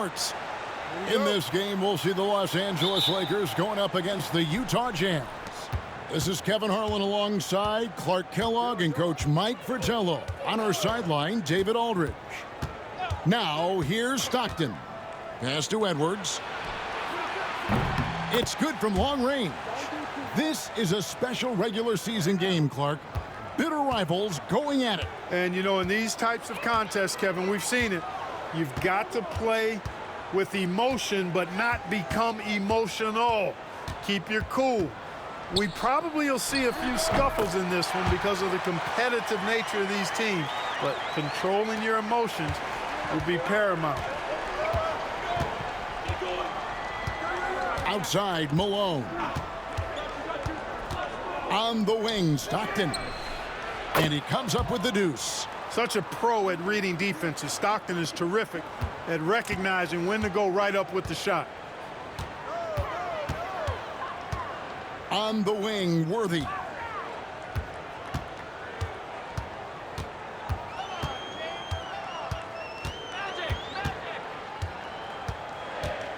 Sports. In this game, we'll see the Los Angeles Lakers going up against the Utah Jazz. This is Kevin Harlan alongside Clark Kellogg and Coach Mike Fratello. On our sideline, David Aldridge. Now, here's Stockton. Pass to Edwards. It's good from long range. This is a special regular season game, Clark. Bitter rivals going at it. And, you know, in these types of contests, Kevin, we've seen it. You've got to play with emotion, but not become emotional. Keep your cool. We probably will see a few scuffles in this one because of the competitive nature of these teams, but controlling your emotions will be paramount. Outside, Malone. On the wing, Stockton. And he comes up with the deuce. Such a pro at reading defenses. Stockton is terrific at recognizing when to go right up with the shot. On the wing, Worthy.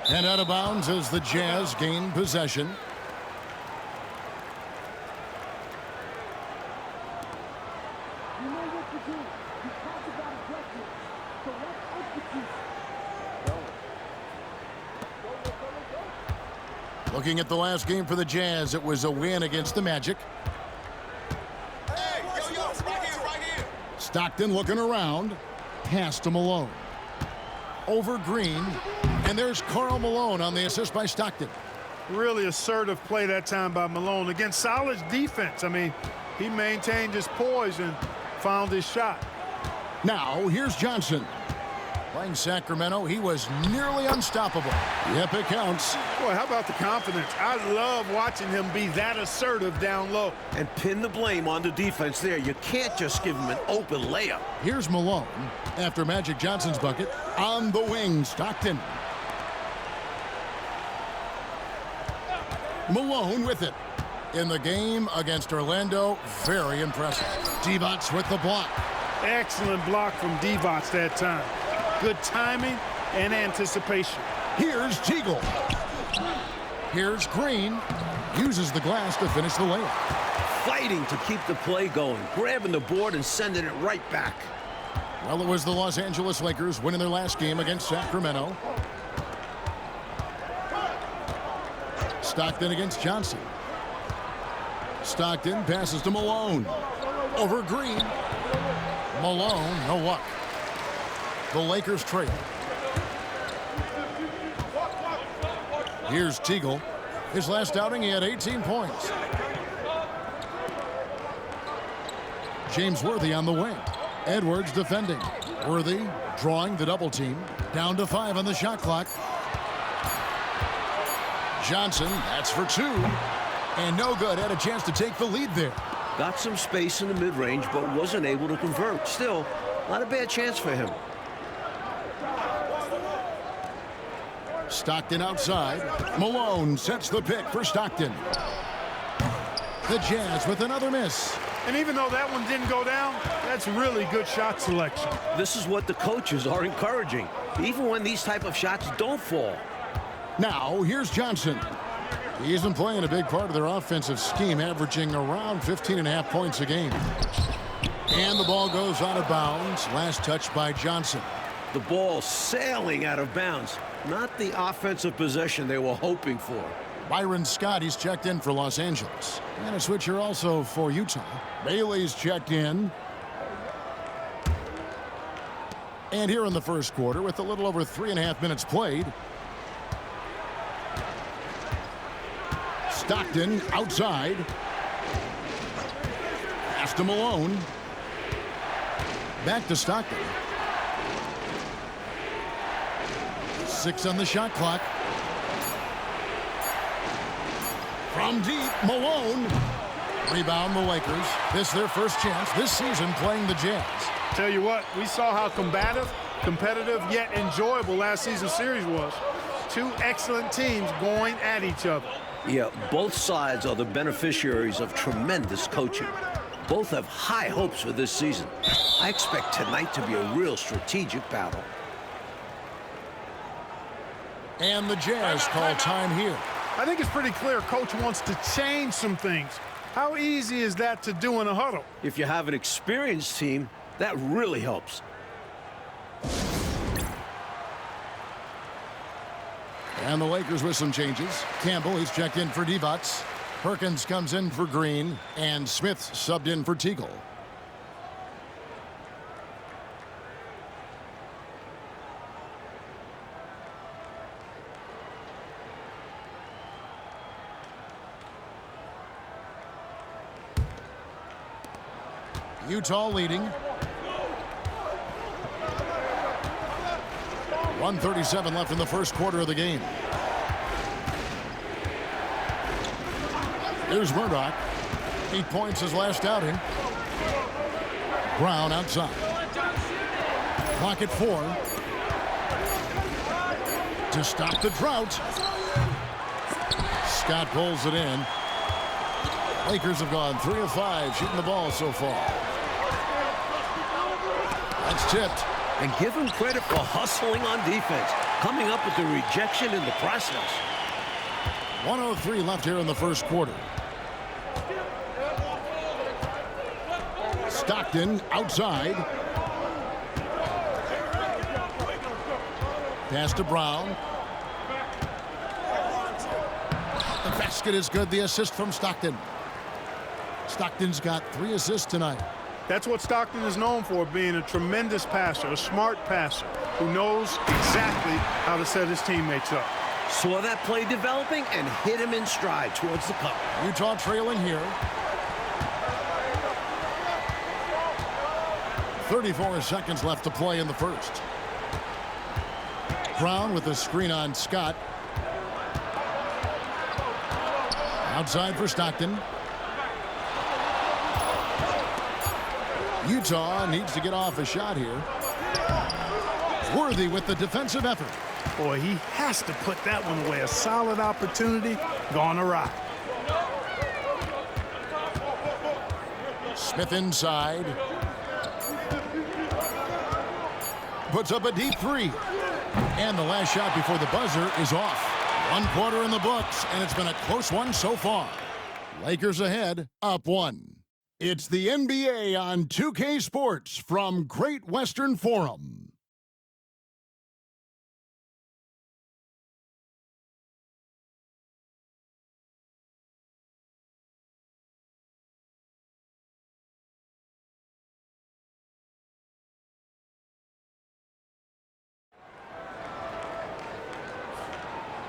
And out of bounds as the Jazz gain possession. Looking at the last game for the Jazz, it was a win against the Magic. Hey, right here. Stockton looking around. Pass to Malone. Over Green. And there's Karl Malone on the assist by Stockton. Really assertive play that time by Malone. Against solid defense. I mean, he maintained his poise and found his shot. Now, here's Johnson. Playing Sacramento, he was nearly unstoppable. Yep, it counts. Boy, how about the confidence? I love watching him be that assertive down low. And pin the blame on the defense there. You can't just give him an open layup. Here's Malone after Magic Johnson's bucket. On the wing, Stockton. Malone with it. In the game against Orlando, very impressive. Divac with the block. Excellent block from Divac that time. Good timing and anticipation. Here's Teagle. Here's Green. Uses the glass to finish the layup. Fighting to keep the play going. Grabbing the board and sending it right back. Well, it was the Los Angeles Lakers winning their last game against Sacramento. Stockton against Johnson. Stockton passes to Malone. Over Green. Malone, no luck. The Lakers trail. Here's Teagle. His last outing, he had 18 points. James Worthy on the wing. Edwards defending. Worthy drawing the double team. Down to 5 on the shot clock. Johnson, that's for 2. And no good. Had a chance to take the lead there. Got some space in the mid-range, but wasn't able to convert. Still, not a bad chance for him. Stockton outside. Malone sets the pick for Stockton. The Jazz with another miss. And even though that one didn't go down, that's really good shot selection. This is what the coaches are encouraging, even when these type of shots don't fall. Now, here's Johnson. He's been playing a big part of their offensive scheme, averaging around 15.5 points a game. And the ball goes out of bounds. Last touch by Johnson. The ball sailing out of bounds. Not the offensive possession they were hoping for. Byron Scott, he's checked in for Los Angeles. And a switcher also for Utah. Bailey's checked in. And here in the first quarter, with a little over 3.5 minutes played, Stockton outside. Pass to Malone. Back to Stockton. 6 on the shot clock. From deep, Malone. Rebound the Lakers. This their first chance this season playing the Jazz. Tell you what, we saw how combative, competitive, yet enjoyable last season's series was. 2 excellent teams going at each other. Yeah, both sides are the beneficiaries of tremendous coaching. Both have high hopes for this season. I expect tonight to be a real strategic battle. And the Jazz call time here. I think it's pretty clear Coach wants to change some things. How easy is that to do in a huddle? If you have an experienced team, that really helps. And the Lakers with some changes. Campbell, he's checked in for Divac. Perkins comes in for Green. And Smith subbed in for Teagle. Utah leading. 1:37 left in the first quarter of the game. Here's Murdoch. 8 points his last outing. Brown outside. Clock at 4. To stop the drought. Scott pulls it in. Lakers have gone 3 of 5 shooting the ball so far. That's tipped. And give him credit for hustling on defense, coming up with the rejection in the process. 1:03 left here in the first quarter. Stockton outside. Pass to Brown. The basket is good. The assist from Stockton. Stockton's got 3 assists tonight. That's what Stockton is known for, being a tremendous passer, a smart passer, who knows exactly how to set his teammates up. Saw that play developing and hit him in stride towards the cup. Utah trailing here. 34 seconds left to play in the first. Brown with a screen on Scott. Outside for Stockton. Utah needs to get off a shot here. Worthy with the defensive effort. Boy, he has to put that one away. A solid opportunity gone awry. Smith inside. Puts up a deep 3. And the last shot before the buzzer is off. 1 quarter in the books, and it's been a close one so far. Lakers ahead, up 1. It's the NBA on 2K Sports from Great Western Forum.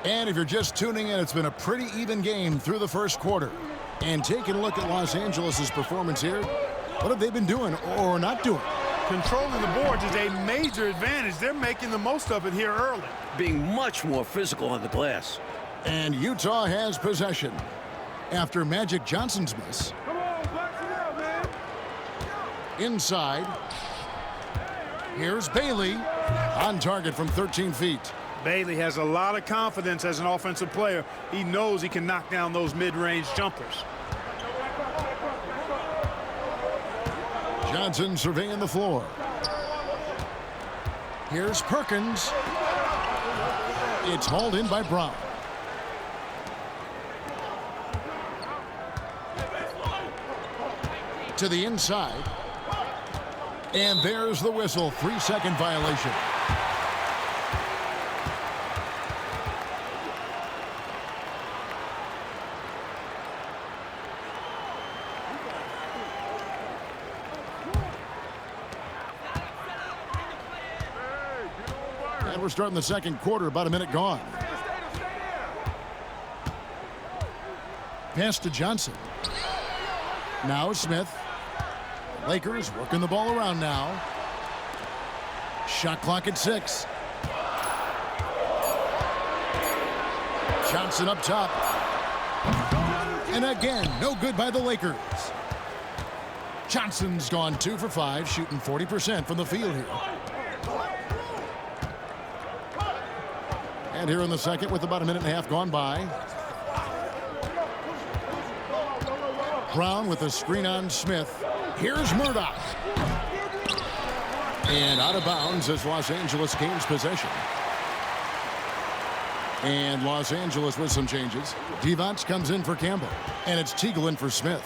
And if you're just tuning in, it's been a pretty even game through the first quarter. And taking a look at Los Angeles' performance here, what have they been doing or not doing? Controlling the boards is a major advantage. They're making the most of it here early. Being much more physical on the glass. And Utah has possession after Magic Johnson's miss. Come on, box it out, man. Inside. Here's Bailey on target from 13 feet. Bailey has a lot of confidence as an offensive player. He knows he can knock down those mid-range jumpers. Johnson surveying the floor. Here's Perkins. It's hauled in by Brown. To the inside. And there's the whistle. 3-second violation. We're starting the second quarter, about a minute gone. Pass to Johnson. Now Smith. Lakers working the ball around now. Shot clock at 6. Johnson up top. And again, no good by the Lakers. Johnson's gone 2 for 5, shooting 40% from the field here. And here in the second with about a minute and a half gone by. Brown with a screen on Smith. Here's Murdoch. And out of bounds as Los Angeles gains possession. And Los Angeles with some changes. Divac comes in for Campbell. And it's Teagle in for Smith.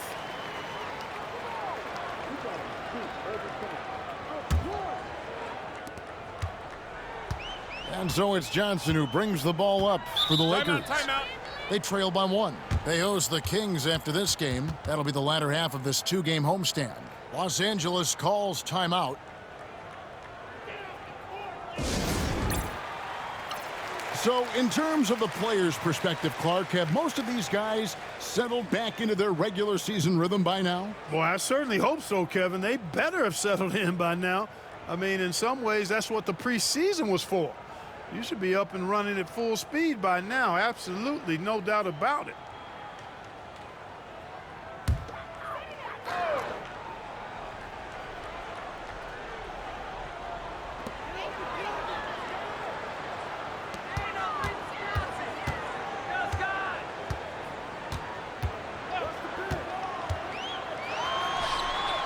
And so it's Johnson who brings the ball up for the Lakers. Timeout. They trail by 1. They host the Kings after this game. That'll be the latter half of this 2-game homestand. Los Angeles calls timeout. So in terms of the players' perspective, Clark, have most of these guys settled back into their regular season rhythm by now? Boy, I certainly hope so, Kevin. They better have settled in by now. I mean, in some ways, that's what the preseason was for. You should be up and running at full speed by now. Absolutely, no doubt about it.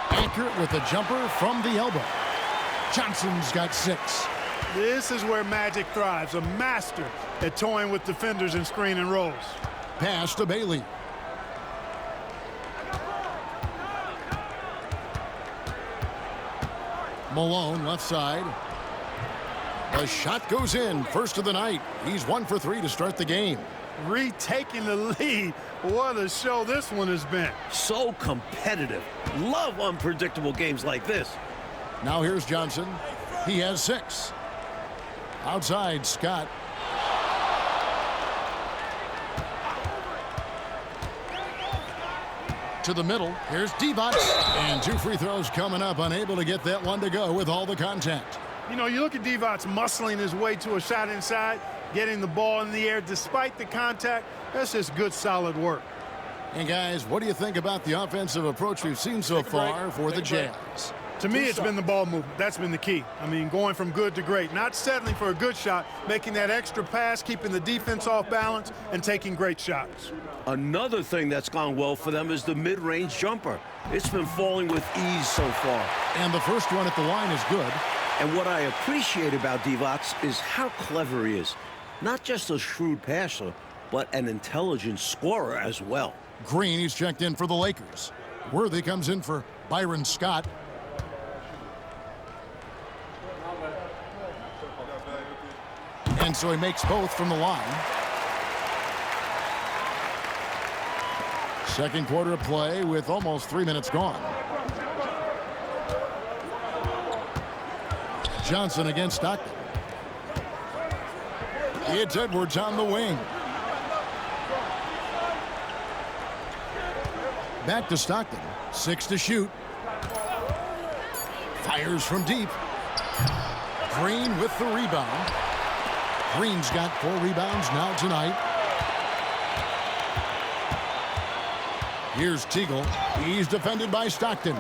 Accurate with a jumper from the elbow. Johnson's got 6. This is where Magic thrives, a master at toying with defenders and screen and rolls. Pass to Bailey. Malone left side. The shot goes in. First of the night. He's 1 for 3 to start the game. Retaking the lead. What a show this one has been. So competitive. Love unpredictable games like this. Now here's Johnson. He has 6. Outside, Scott. To the middle. Here's Divac. And 2 free throws coming up. Unable to get that one to go with all the contact. You know, you look at Divac muscling his way to a shot inside, getting the ball in the air despite the contact. That's just good, solid work. And guys, what do you think about the offensive approach we've seen so far for the Jazz? To me, it's been the ball movement. That's been the key. I mean, going from good to great. Not settling for a good shot, making that extra pass, keeping the defense off balance, and taking great shots. Another thing that's gone well for them is the mid-range jumper. It's been falling with ease so far. And the first one at the line is good. And what I appreciate about Divac is how clever he is. Not just a shrewd passer, but an intelligent scorer as well. Green, he's checked in for the Lakers. Worthy comes in for Byron Scott. And so he makes both from the line. Second quarter of play with almost 3 minutes gone. Johnson against Stockton. It's Edwards on the wing. Back to Stockton. 6 to shoot. Fires from deep. Green with the rebound. Green's got 4 rebounds now tonight. Here's Teagle. He's defended by Stockton.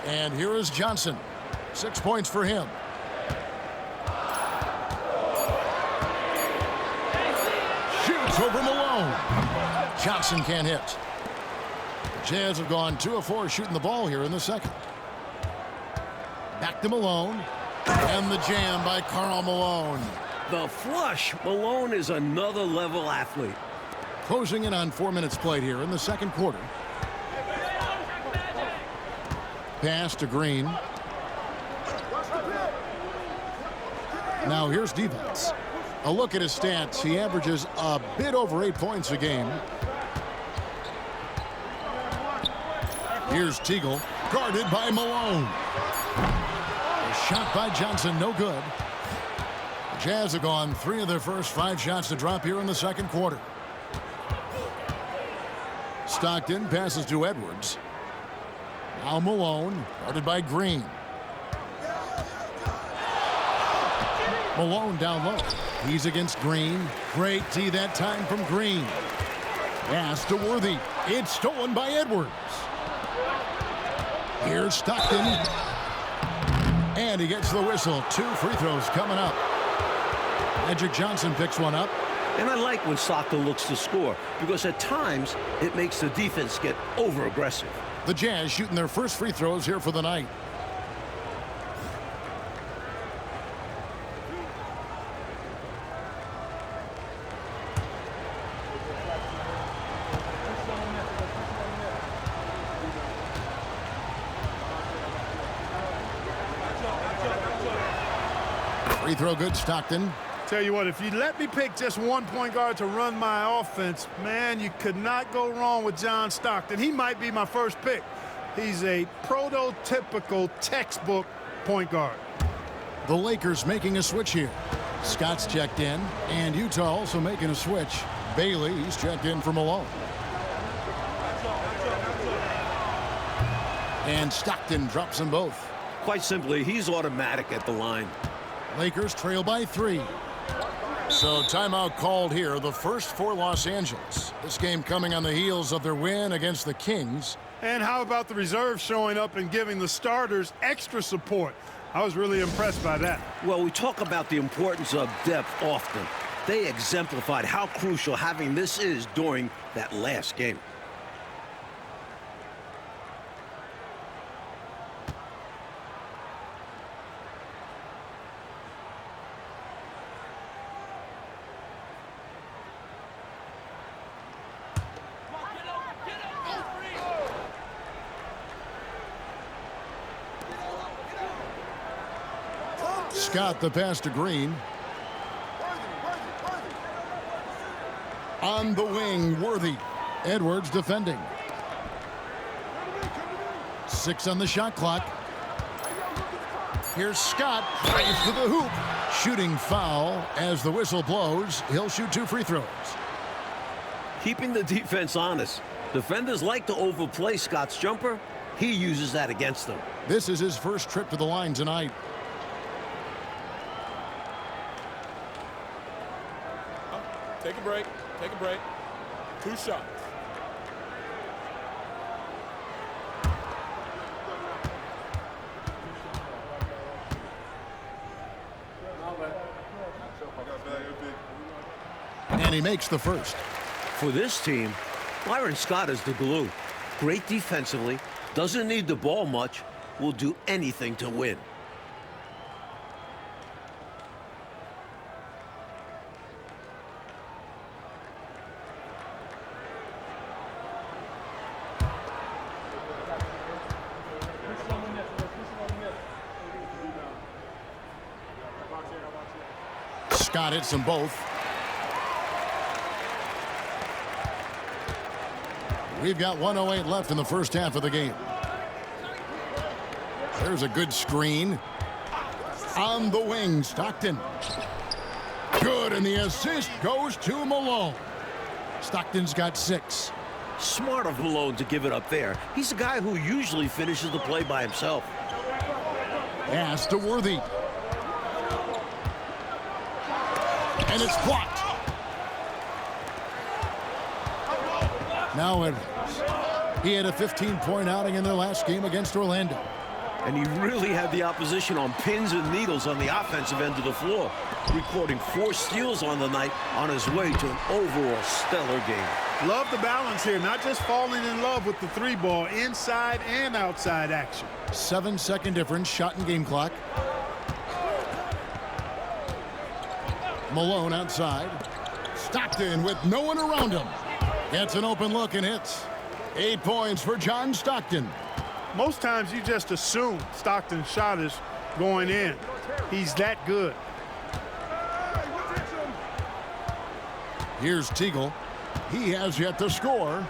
And here is Johnson. 6 points for him. Shoots over Malone. Johnson can't hit. The Jazz have gone 2 of 4 shooting the ball here in the second. Back to Malone. And the jam by Karl Malone. The flush. Malone is another level athlete. Closing in on 4 minutes played here in the second quarter. Pass to Green. Now here's Divac. A look at his stats. He averages a bit over 8 points a game. Here's Teagle, guarded by Malone. A shot by Johnson, no good. The Jazz have gone 3 of their first 5 shots to drop here in the second quarter. Stockton passes to Edwards. Now Malone, guarded by Green. Malone down low. He's against Green. Great tee that time from Green. Pass to Worthy. It's stolen by Edwards. Here's Stockton. And he gets the whistle. 2 free throws coming up. Magic Johnson picks one up. And I like when Stockton looks to score, because at times it makes the defense get over-aggressive. The Jazz shooting their first free throws here for the night. Free throw good, Stockton. Tell you what, if you let me pick just one point guard to run my offense, man, you could not go wrong with John Stockton. He might be my first pick. He's a prototypical textbook point guard. The Lakers making a switch here. Scott's checked in, and Utah also making a switch. Bailey, he's checked in for Malone. And Stockton drops them both. Quite simply, he's automatic at the line. Lakers trail by 3. So timeout called here, the first for Los Angeles. This game coming on the heels of their win against the Kings. And how about the reserves showing up and giving the starters extra support? I was really impressed by that. Well, we talk about the importance of depth often. They exemplified how crucial having this is during that last game. Scott the pass to Green. On the wing, Worthy. Edwards defending. 6 on the shot clock. Here's Scott. Drives to the hoop. Shooting foul as the whistle blows. He'll shoot 2 free throws. Keeping the defense honest. Defenders like to overplay Scott's jumper. He uses that against them. This is his first trip to the line tonight. Take a break. Take a break. 2 shots. And he makes the first. For this team, Byron Scott is the glue. Great defensively, doesn't need the ball much, will do anything to win. Scott hits them both. We've got 1:08 left in the first half of the game. There's a good screen. On the wing, Stockton. Good, and the assist goes to Malone. Stockton's got 6. Smart of Malone to give it up there. He's a guy who usually finishes the play by himself. Pass to Worthy. And it's blocked. Now he had a 15-point outing in their last game against Orlando. And he really had the opposition on pins and needles on the offensive end of the floor, recording 4 steals on the night on his way to an overall stellar game. Love the balance here, not just falling in love with the 3-ball, inside and outside action. 7-second difference, shot and game clock. Malone outside. Stockton with no one around him. Gets an open look and hits. 8 points for John Stockton. Most times you just assume Stockton's shot is going in. He's that good. Here's Teagle. He has yet to score.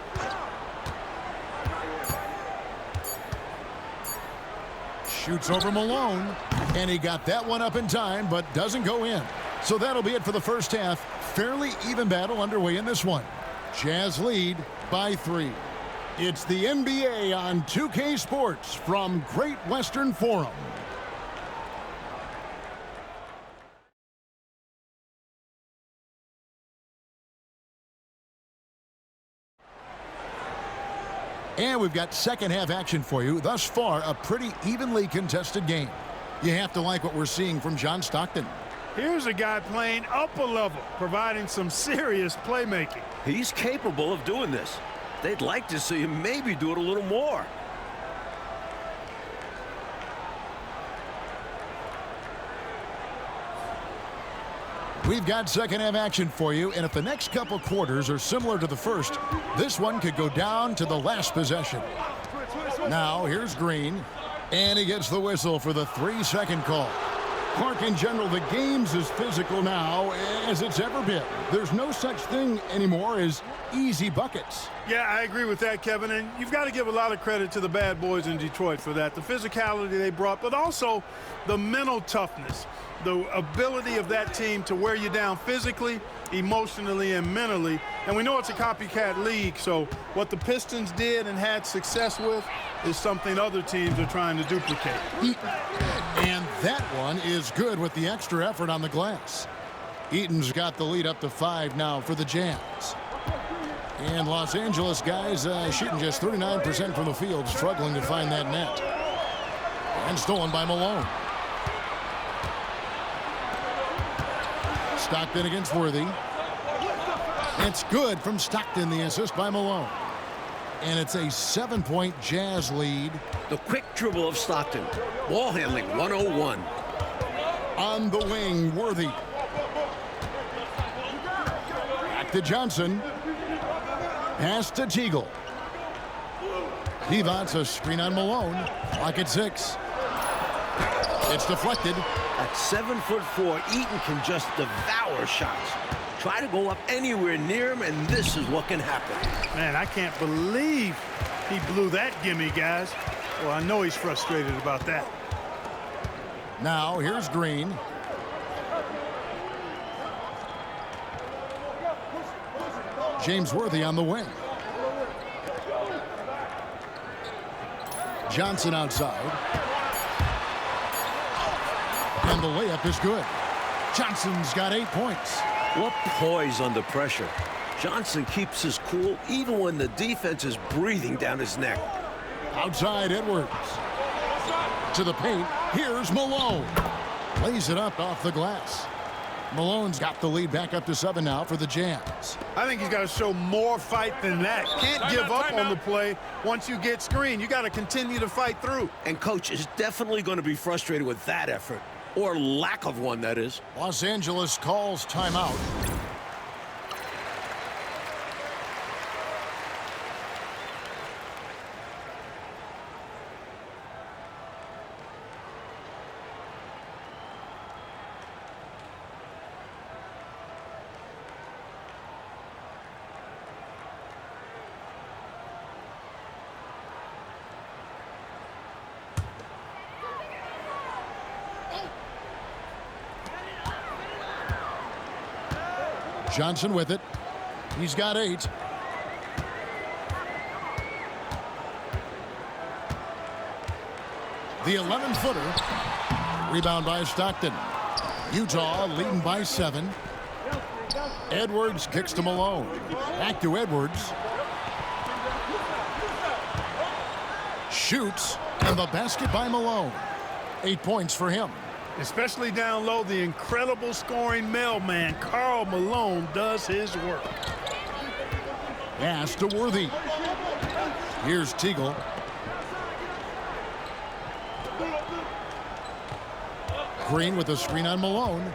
Shoots over Malone. And he got that one up in time, but doesn't go in. So that'll be it for the first half. Fairly even battle underway in this one. Jazz lead by 3. It's the NBA on 2K Sports from Great Western Forum. And we've got second half action for you. Thus far, a pretty evenly contested game. You have to like what we're seeing from John Stockton. Here's a guy playing up a level, providing some serious playmaking. He's capable of doing this. They'd like to see him maybe do it a little more. We've got second half action for you, and if the next couple quarters are similar to the first, this one could go down to the last possession. Now, here's Green, and he gets the whistle for the 3-second call. Clark, in general, the game's as physical now as it's ever been. There's no such thing anymore as easy buckets. Yeah, I agree with that, Kevin. And you've got to give a lot of credit to the bad boys in Detroit for that. The physicality they brought, but also the mental toughness, the ability of that team to wear you down physically, emotionally, and mentally. And we know it's a copycat league, so what the Pistons did and had success with is something other teams are trying to duplicate. And that one is good with the extra effort on the glass. Eaton's got the lead up to 5 now for the Jazz. And Los Angeles guys shooting just 39% from the field, struggling to find that net. And stolen by Malone. Stockton against Worthy. It's good from Stockton, the assist by Malone. And it's a 7-point Jazz lead. The quick dribble of Stockton. Ball handling 101. On the wing, Worthy. Back to Johnson. Pass to Teagle. Divac, a screen on Malone. Clock at 6. It's deflected. At 7'4", Eaton can just devour shots. Try to go up anywhere near him, and this is what can happen. Man, I can't believe he blew that gimme, guys. Well, I know he's frustrated about that. Now, here's Green. James Worthy on the wing. Johnson outside. And the layup is good. Johnson's got 8 points. What poise under pressure. Johnson keeps his cool even when the defense is breathing down his neck. Outside Edwards. To the paint. Here's Malone. Lays it up off the glass. Malone's got the lead back up to 7 now for the Jazz. I think he's got to show more fight than that. Can't give up on the play once you get screened. You got to continue to fight through. And coach is definitely going to be frustrated with that effort. Or lack of one, that is. Los Angeles calls timeout. Johnson with it. He's got 8. The 11-footer. Rebound by Stockton. Utah leading by 7. Edwards kicks to Malone. Back to Edwards. Shoots. And the basket by Malone. 8 points for him. Especially down low, the incredible scoring mailman, Karl Malone, does his work. Pass to Worthy. Here's Teagle. Green with a screen on Malone.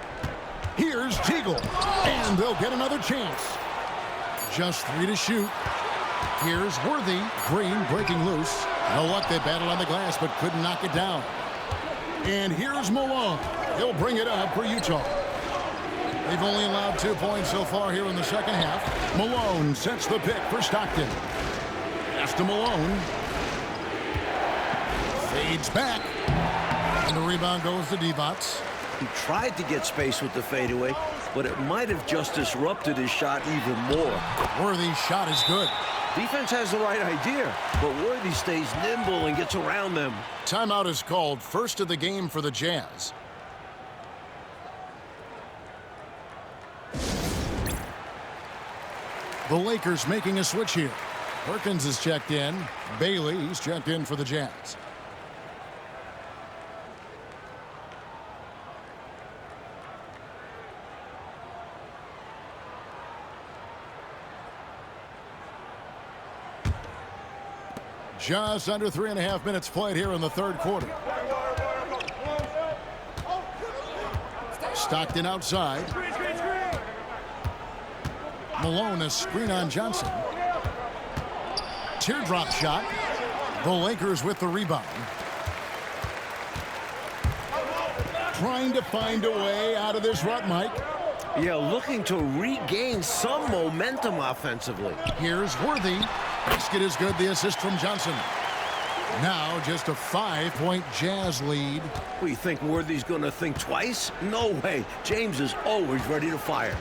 Here's Teagle. And they'll get another chance. Just 3 to shoot. Here's Worthy. Green breaking loose. No luck, they battled on the glass but couldn't knock it down. And here's Malone. He'll bring it up for Utah. They've only allowed 2 points so far here in the second half. Malone sets the pick for Stockton. Pass to Malone. Fades back. And the rebound goes to Divac. He tried to get space with the fadeaway, but it might have just disrupted his shot even more. Worthy's shot is good. Defense has the right idea, but Worthy stays nimble and gets around them. Timeout is called. First of the game for the Jazz. The Lakers making a switch here. Perkins is checked in. Bailey, he's checked in for the Jazz. Just under 3.5 minutes played here in the third quarter. Stockton outside. Malone, a screen on Johnson. Teardrop shot. The Lakers with the rebound. trying to find a way out of this rut, Mike. Yeah, looking to regain some momentum offensively. Here's Worthy. Basket is good. The assist from Johnson. Now just a 5-point Jazz lead. Well, you think Worthy's going to think twice? No way. James is always ready to fire.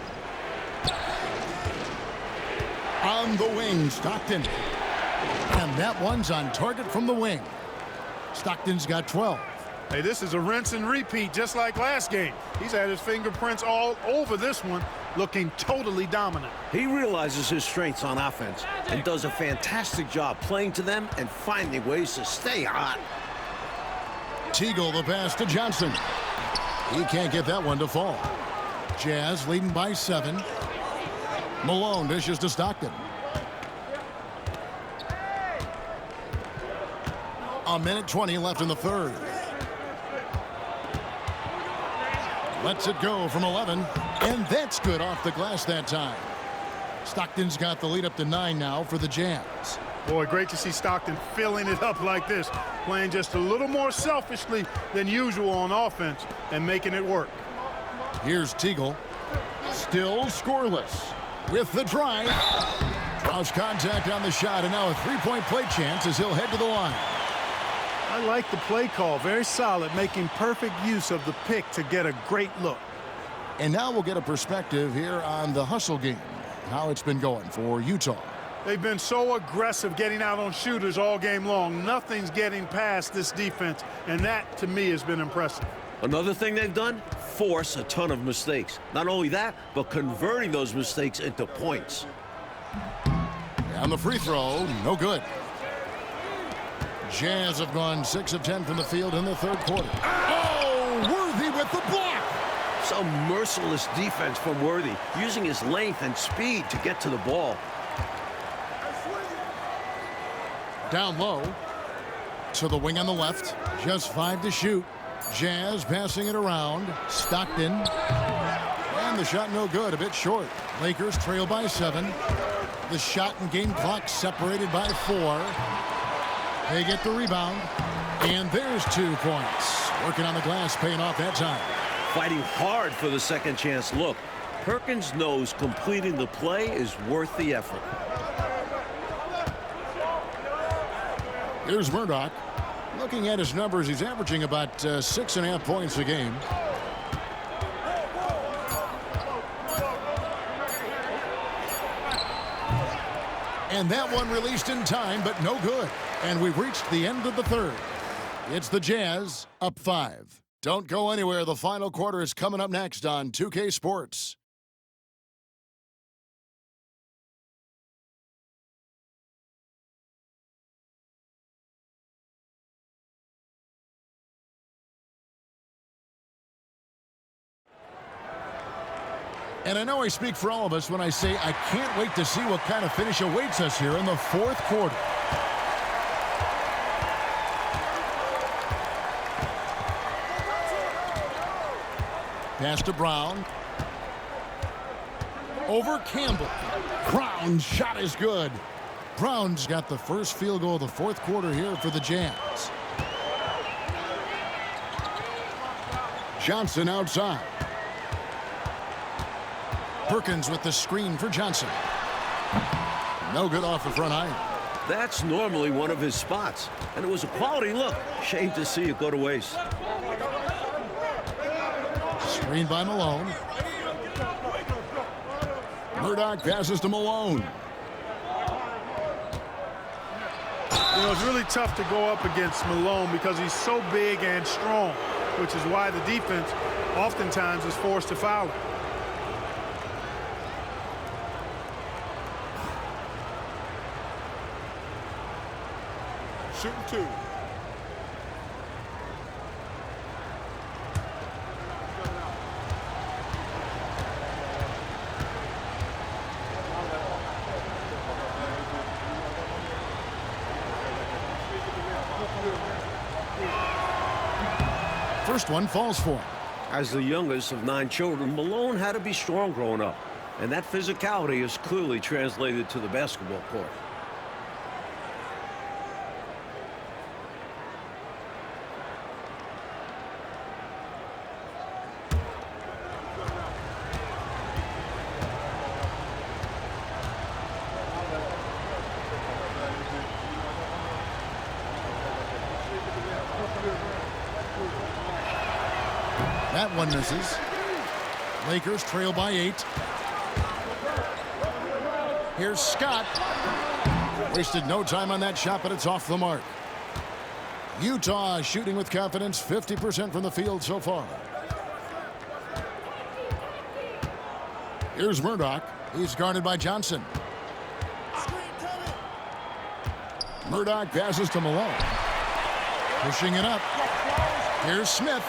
On the wing, Stockton. And that one's on target from the wing. Stockton's got 12. Hey, this is a rinse and repeat just like last game. He's had his fingerprints all over this one, looking totally dominant. He realizes his strengths on offense and does a fantastic job playing to them and finding ways to stay hot. Teagle the pass to Johnson. He can't get that one to fall. Jazz leading by 7. Malone dishes to Stockton. A minute 20 left in the third. Lets it go from 11, and that's good off the glass that time. Stockton's got the lead up to 9 now for the Jazz. Boy, great to see Stockton filling it up like this, playing just a little more selfishly than usual on offense and making it work. Here's Teagle. Still scoreless. With the drive. Draws contact on the shot, and now a three-point play chance as he'll head to the line. I like the play call. Very solid, making perfect use of the pick to get a great look. And now we'll get a perspective here on the hustle game, how it's been going for Utah. They've been so aggressive getting out on shooters all game long. Nothing's getting past this defense, and that, to me, has been impressive. Another thing they've done, force a ton of mistakes. Not only that, but converting those mistakes into points. And the free throw, no good. Jazz have gone 6 of 10 from the field in the third quarter. Oh, Worthy with the block. Some merciless defense from Worthy, using his length and speed to get to the ball. Down low to the wing on the left. Just 5 to shoot. Jazz passing it around. Stockton. And the shot no good, a bit short. Lakers trail by 7. The shot and game clock separated by 4. They get the rebound. And there's 2 points. Working on the glass, paying off that time. Fighting hard for the second chance look. Perkins knows completing the play is worth the effort. Here's Murdoch. Looking at his numbers, he's averaging about 6.5 points a game. And that one released in time, but no good. And we've reached the end of the third. It's the Jazz up 5. Don't go anywhere. The final quarter is coming up next on 2K Sports. And I know I speak for all of us when I say I can't wait to see what kind of finish awaits us here in the fourth quarter. Pass to Brown. Over Campbell. Brown's shot is good. Brown's got the first field goal of the fourth quarter here for the Jazz. Johnson outside. Perkins with the screen for Johnson. No good off the front iron. That's normally one of his spots, and it was a quality look. Shame to see it go to waste. Screen by Malone. Murdoch passes to Malone. You know, it's really tough to go up against Malone because he's so big and strong, which is why the defense oftentimes is forced to foul him. Shooting 2. First one falls for him. As the youngest of 9 children, Malone had to be strong growing up, and that physicality is clearly translated to the basketball court. That one misses. Lakers trail by 8. Here's Scott. Wasted no time on that shot, but it's off the mark. Utah shooting with confidence, 50% from the field so far. Here's Murdoch. He's guarded by Johnson. Murdoch passes to Malone. Pushing it up. Here's Smith.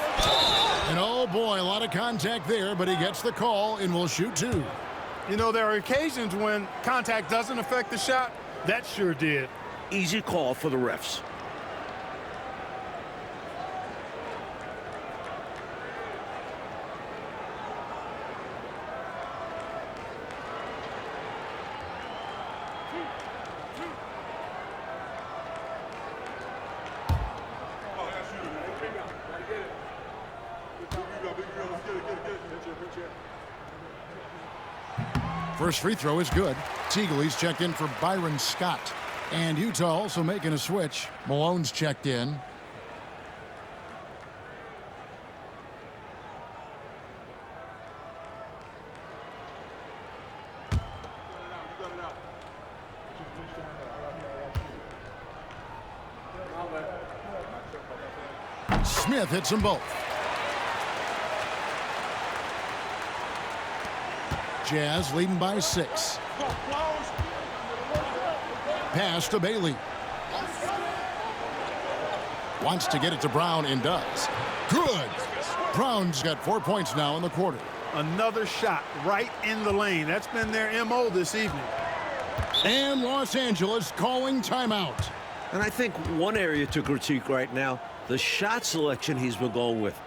And oh boy, a lot of contact there, but he gets the call and will shoot 2. You know, there are occasions when contact doesn't affect the shot. That sure did. Easy call for the refs. First free throw is good. Teagley's checked in for Byron Scott. And Utah also making a switch. Malone's checked in. Smith hits them both. Jazz leading by 6. Pass to Bailey. Wants to get it to Brown and does. Good. Brown's got 4 points now in the quarter. Another shot right in the lane. That's been their MO this evening. And Los Angeles calling timeout. And I think one area to critique right now, the shot selection he's been going with.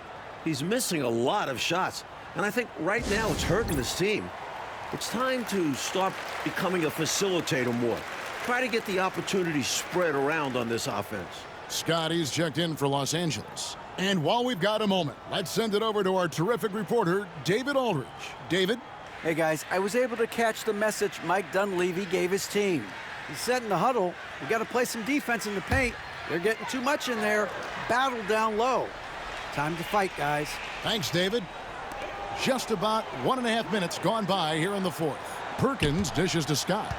He's missing a lot of shots. And I think right now it's hurting his team. It's time to start becoming a facilitator more. Try to get the opportunity spread around on this offense. Scotty's checked in for Los Angeles. And while we've got a moment, let's send it over to our terrific reporter, David Aldridge. David? Hey, guys, I was able to catch the message Mike Dunleavy gave his team. He said in the huddle, we got to play some defense in the paint. They're getting too much in there. Battle down low. Time to fight, guys. Thanks, David. Just about 1.5 minutes gone by here in the fourth. Perkins dishes to Scott.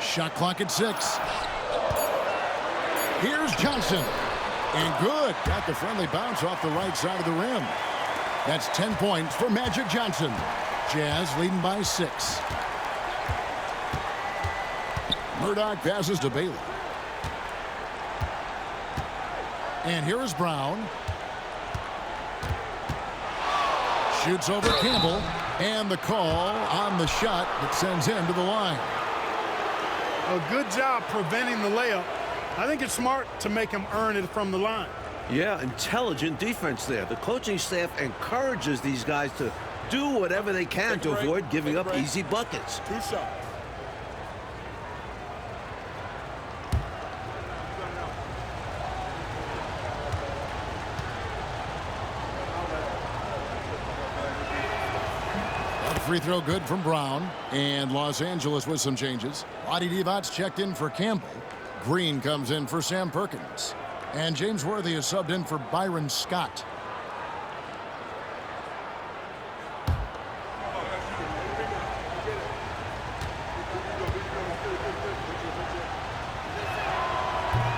Shot clock at 6. Here's Johnson. And good. Got the friendly bounce off the right side of the rim. That's 10 points for Magic Johnson. Jazz leading by 6. Murdoch passes to Bailey. And here is Brown. Shoots over Campbell. And the call on the shot that sends him to the line. A good job preventing the layup. I think it's smart to make him earn it from the line. Yeah, intelligent defense there. The coaching staff encourages these guys to do whatever they can to avoid giving up easy buckets. 2 shots. Free throw good from Brown. And Los Angeles with some changes. Lottie Divac checked in for Campbell. Green comes in for Sam Perkins. And James Worthy is subbed in for Byron Scott.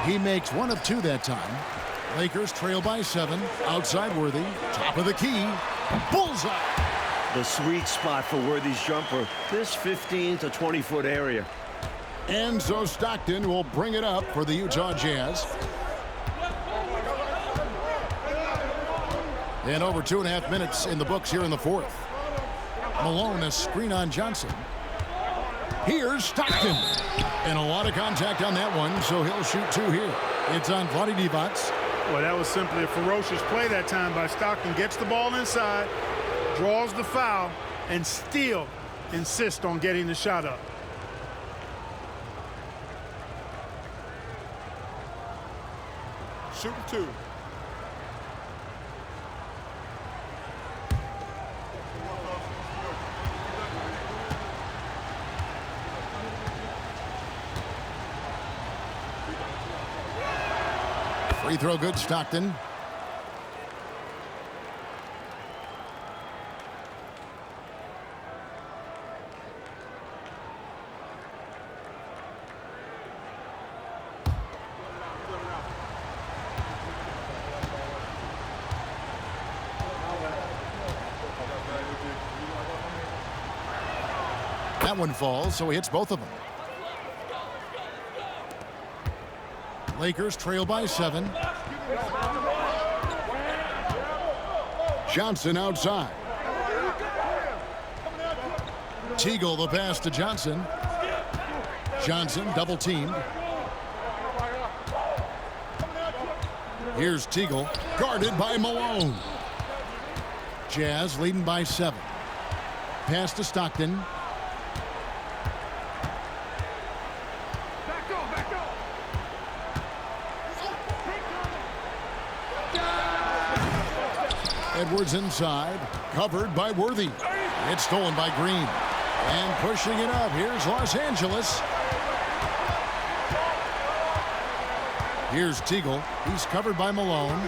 He makes 1 of 2 that time. Lakers trail by 7. Outside Worthy. Top of the key. Bullseye. The sweet spot for Worthy's jumper, this 15 to 20-foot area. And so Stockton will bring it up for the Utah Jazz. And over 2.5 minutes in the books here in the fourth. Malone, a screen on Johnson. Here's Stockton. And a lot of contact on that one, so he'll shoot 2 here. It's on Vlade Divac. Well, that was simply a ferocious play that time by Stockton. Gets the ball inside, draws the foul, and still insists on getting the shot up. Shooting 2. Free throw good, Stockton. That one falls, so he hits both of them. Lakers trail by 7. Johnson outside. Teagle the pass to Johnson. Johnson double teamed. Here's Teagle, guarded by Malone. Jazz leading by 7. Pass to Stockton. Edwards inside, covered by Worthy. It's stolen by Green. And pushing it up, here's Los Angeles. Here's Teagle. He's covered by Malone.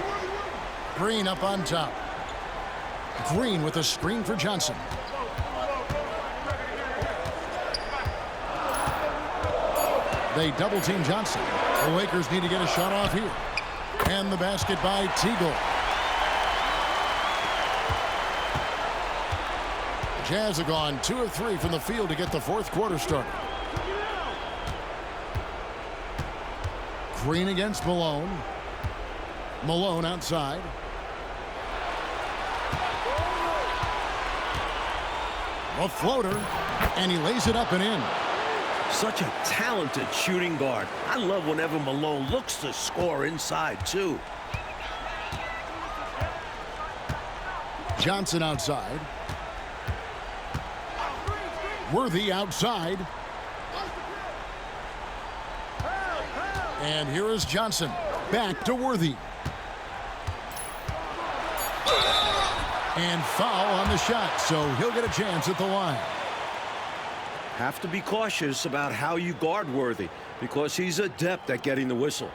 Green up on top. Green with a screen for Johnson. They double team Johnson. The Lakers need to get a shot off here. And the basket by Teagle. Jazz have gone 2 of 3 from the field to get the fourth quarter started. Green against Malone. Malone outside. A floater, and he lays it up and in. Such a talented shooting guard. I love whenever Malone looks to score inside, too. Johnson outside. Worthy outside. And here is Johnson. Back to Worthy. And foul on the shot, so he'll get a chance at the line. Have to be cautious about how you guard Worthy because he's adept at getting the whistle.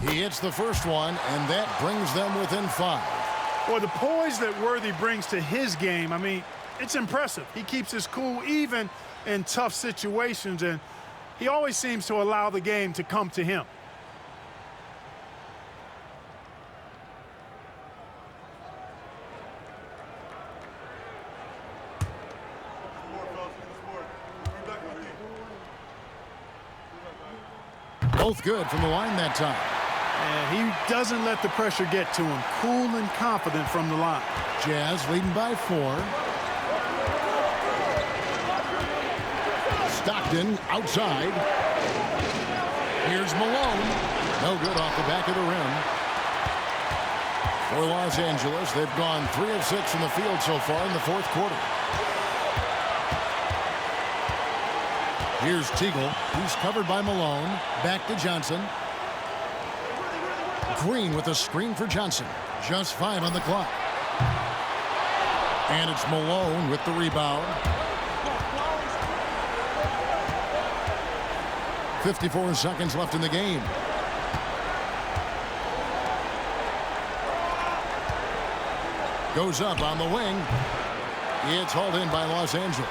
He hits the first one, and that brings them within 5. Well, the poise that Worthy brings to his game, I mean, it's impressive. He keeps his cool even in tough situations, and he always seems to allow the game to come to him. Both good from the line that time. And he doesn't let the pressure get to him. Cool and confident from the line. Jazz leading by 4. Stockton outside. Here's Malone. No good off the back of the rim. For Los Angeles, they've gone 3 of 6 from the field so far in the fourth quarter. Here's Teagle. He's covered by Malone. Back to Johnson. Green with a screen for Johnson. Just 5 on the clock. And it's Malone with the rebound. 54 seconds left in the game. Goes up on the wing. It's hauled in by Los Angeles.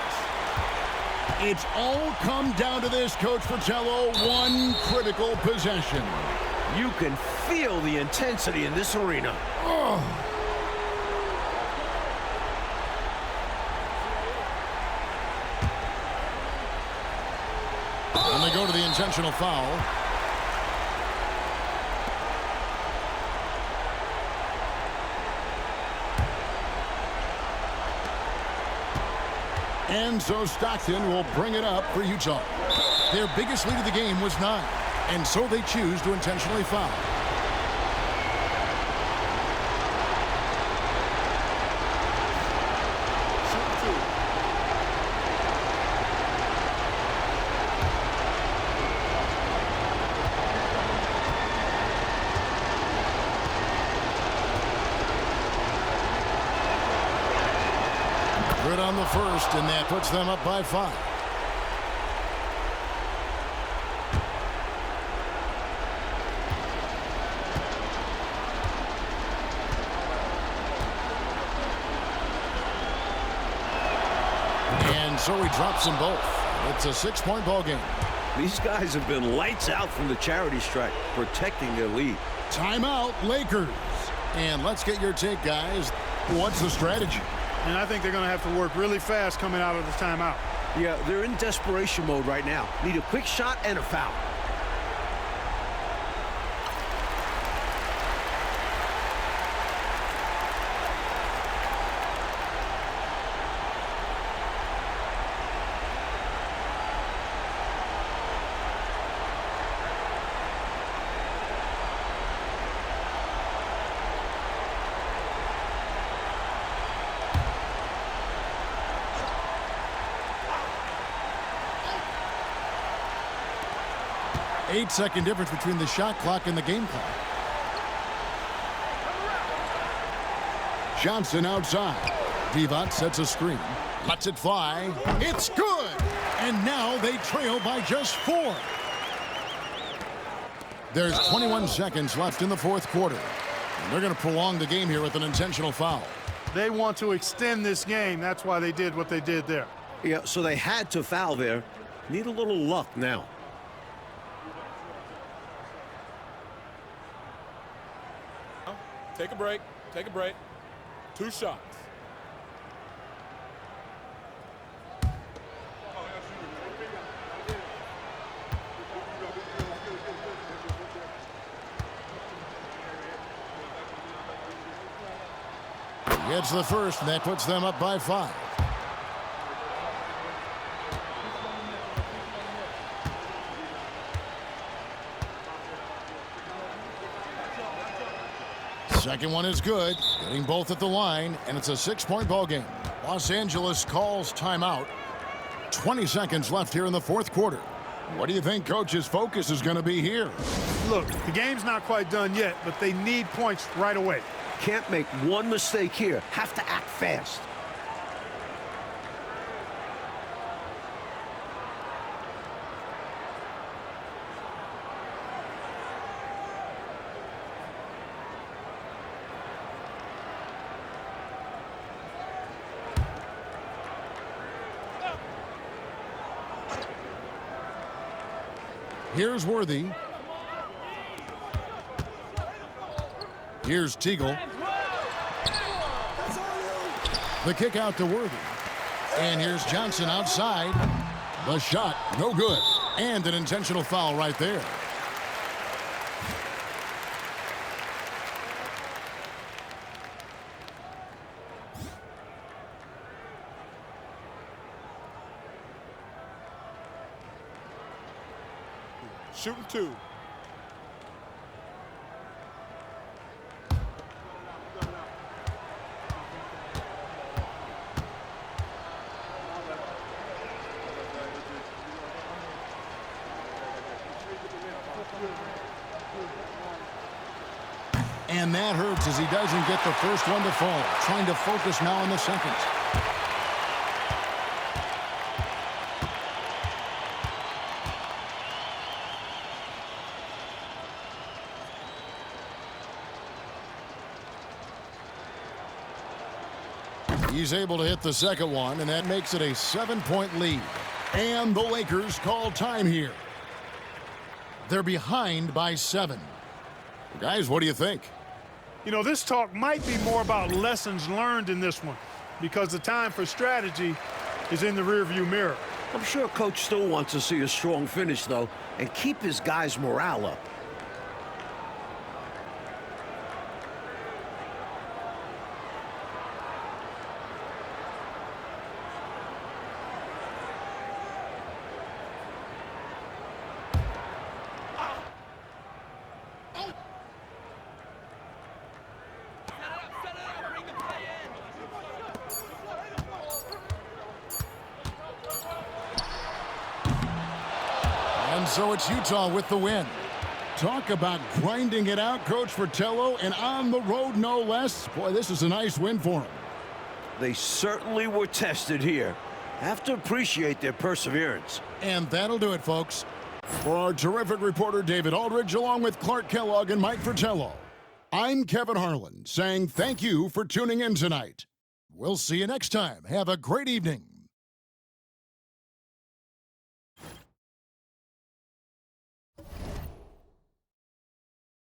It's all come down to this, Coach Fratello. One critical possession. You can feel the intensity in this arena. Oh. And they go to the intentional foul. And so Stockton will bring it up for Utah. Their biggest lead of the game was 9, and so they choose to intentionally foul. good on the first, and that puts them up by 5. And so he drops them both. It's a 6-point ball game. These guys have been lights out from the charity stripe, protecting their lead. Timeout, Lakers. And let's get your take, guys. What's the strategy? And I think they're going to have to work really fast coming out of the timeout. Yeah, they're in desperation mode right now. Need a quick shot and a foul. Eight-second difference between the shot clock and the game clock. Johnson outside. Divac sets a screen. Lets it fly. It's good! And now they trail by just 4. There's 21 seconds left in the fourth quarter. And they're going to prolong the game here with an intentional foul. They want to extend this game. That's why they did what they did there. Yeah, so they had to foul there. Need a little luck now. Take a break. Take a break. 2 shots. He gets the first, and that puts them up by 5. Second one is good, getting both at the line, and it's a 6-point ball game. Los Angeles calls timeout. 20 seconds left here in the fourth quarter. What do you think Coach's focus is going to be here? Look, the game's not quite done yet, but they need points right away. Can't make one mistake here. Have to act fast. Here's Worthy. Here's Teagle. The kick out to Worthy. And here's Johnson outside. The shot, no good. And an intentional foul right there. Shooting 2. And that hurts as he doesn't get the first one to fall. Trying to focus now on the second. He's able to hit the second one, and that makes it a 7-point lead. And the Lakers call time here. They're behind by 7. Guys, what do you think? You know, this talk might be more about lessons learned in this one because the time for strategy is in the rearview mirror. I'm sure Coach still wants to see a strong finish, though, and keep his guys' morale up. And so it's Utah with the win. Talk about grinding it out, Coach Fratello, and on the road no less. Boy, this is a nice win for him. They certainly were tested here. Have to appreciate their perseverance. And that'll do it, folks. For our terrific reporter, David Aldridge, along with Clark Kellogg and Mike Fratello, I'm Kevin Harlan saying thank you for tuning in tonight. We'll see you next time. Have a great evening.